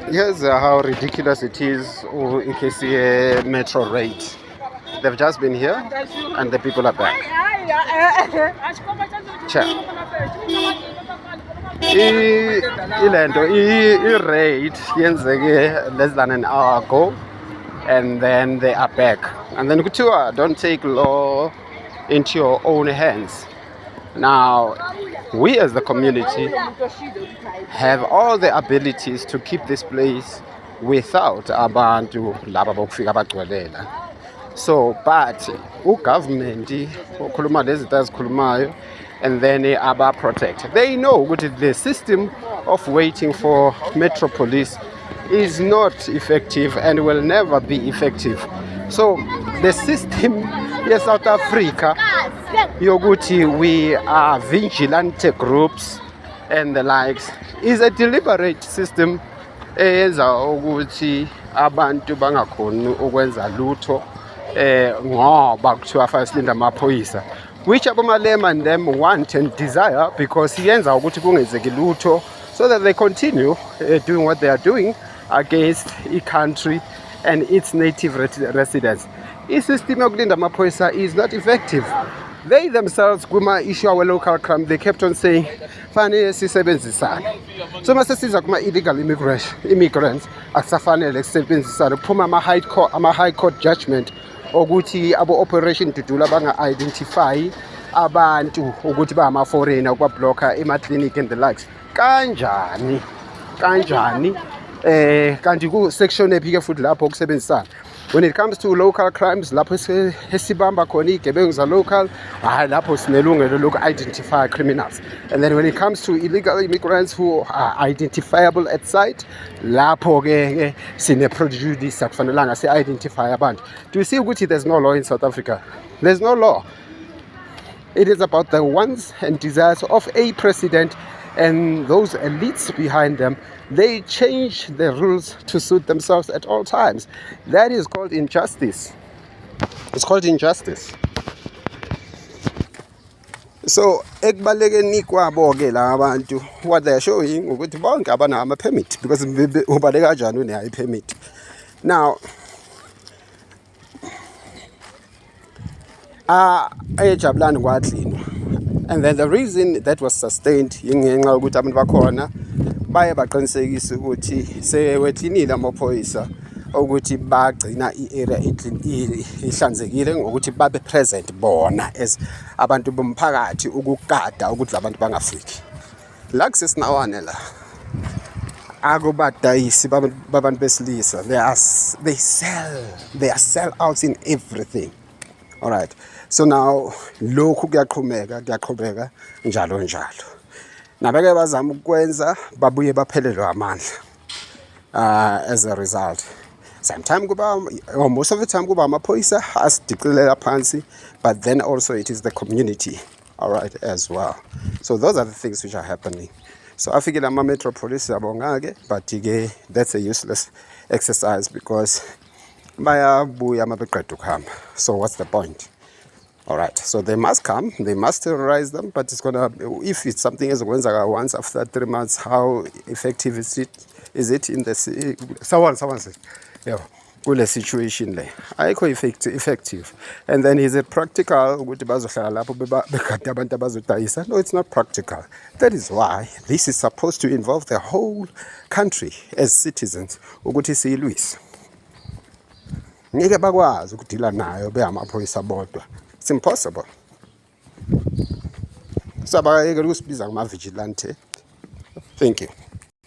Here's how ridiculous it is in case a metro raid. They've just been here and the people are back. I-raid yenzeke less than an hour ago and then they are back. And then kuthiwa don't take law into your own hands. Now, we as the community have all the abilities to keep this place without abantu laba bokufika bagcwelela. So, but government ukhuluma lezi zinto azikhulumayo and then aba protect. They know that the system of waiting for Metro Police is not effective and will never be effective. So, the system in South Africa, yoguti we are vigilante groups and the likes, is a deliberate system eyenza ukuthi abantu bangakhoni ukwenza lutho ngoba kuthiwa fasilinde amaphoyisa, which abomalema and them want and desire, because yenza ukuthi kungenzeki lutho so that they continue doing what they are doing against the country and its native residents. I-system yokulinda amaphoyisa is not effective. They themselves, kuma issue our local crime, they kept on saying, fanele sisebenzisane. So mase siza kuma illegal immigrants, akusafanele sisebenzisane. Kuphuma ama-high court judgment ukuthi abo operation Dudula banga-identify abantu ukuthi ba ama-foreigner ukubablocker ema-clinic and the likes. Kanjani? Kanti ku-section ephi-ke futhi lapho ukusebenzisana. When it comes to local crimes, lapho esibamba khona igebengu za local, lapho sinelungelo loku-identify criminals. And then when it comes to illegal immigrants who are identifiable at sight, lapho ke sine-prejudice akufanelanga si-identify abantu. Do you see ukuthi there's no law in South Africa? There's no law. It is about the wants and desires of a president and those elites behind them. They change the rules to suit themselves at all times. That is called injustice. It's called injustice. So, ekubalekeni kwabo ke la abantu, what they are showing ukuthi bonke abana ama permit, because ubaleka kanjani une high permit. Now, ejabulani kwadlinwa. And then the reason that was sustained ingenxa ukuthi abantu bakhona baye baqinisekisa ukuthi sewetlinile amaphoyisa ukuthi bagcina i-area ihlanzekile ngokuthi babe present bona as abantu bomphakathi ukugada ukuthi labantu bangafiki. La kusesinawane la akubadayisi babantu besilisa, they are sell outs in everything. All right. So now lokhu kuyaqhubeka njalo. Nabeke bazama ukwenza babuye baphelelwe amandla as a result. Sometimes most of the time kuba amaphoyisa asidiqilela phansi, but then also it is the community, all right, as well. So those are the things which are happening. So I figure ama Metro Police abongake, but that's a useless exercise because bayabuya mabeqeda ukuhamba. So what's the point? All right, so they must come, they must terrorize them, but it's gonna, if it's something as once after 3 months, how effective is it in the someone says, yeah, kule situation le ayikho effective. And then is it practical ukuthi bazohlala lapho begada abantu abazodayisa? No, it's not practical. That is why this is supposed to involve the whole country as citizens ukuthi siyilwise. Ngeke bakwazi ukudila nayo behamaphoyisa bodwa. It's impossible. So, I'm going to vigilante. Thank you.